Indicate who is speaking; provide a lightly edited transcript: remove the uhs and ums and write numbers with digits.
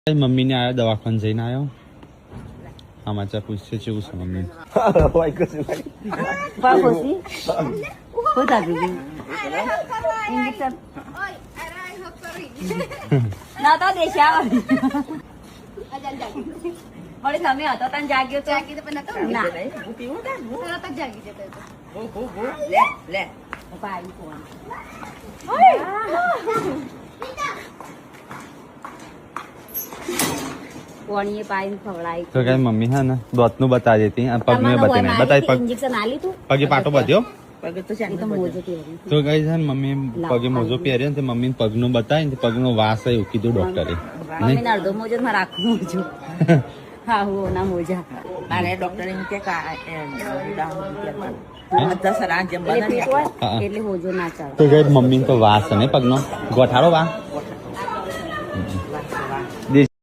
Speaker 1: mummy ने आया दवाखान जઈને આવ્યો સમાચાર પૂછશે કેવું છે મમ્મી
Speaker 2: બાબોસી હોતા દીદી ઇન્જેક્શન ના તો દેશા મળે તમે હતો તને જાગ્યો તો પણ ના હું પીવું ને હું તરત જ જાગી જતો હતો લે પાઈ ફોન કોણીએ પાઈન ખવડાઈ
Speaker 1: તો કઈ મમ્મી હા ને દોતનું બતા દેતી આ પગ મે બતાઈ નહીં બતાઈ પગ
Speaker 2: ઇન્જેક્શન આલી તું
Speaker 1: પગે પાટો બાંધ્યો
Speaker 2: પગે તો ચાલી તો મોજો પહેરી
Speaker 1: તો કઈ છે ને મમ્મી પગે મોજો પહેર્યો ને તે મમ્મી પગનું બતાઈ ને પગનો વાસ આવ્યો કીધું ડોક્ટરે
Speaker 2: મમ્મી ના અડધો મોજો માં રાખું મોજો હા હો ના મોજા
Speaker 3: મારે ડોક્ટરે એમ કે બધા સરા જેમ બને
Speaker 2: એટલે હોજો ના ચાલે
Speaker 1: તો કઈ મમ્મી તો વાસ છે ને પગનો ગોઠાળો વા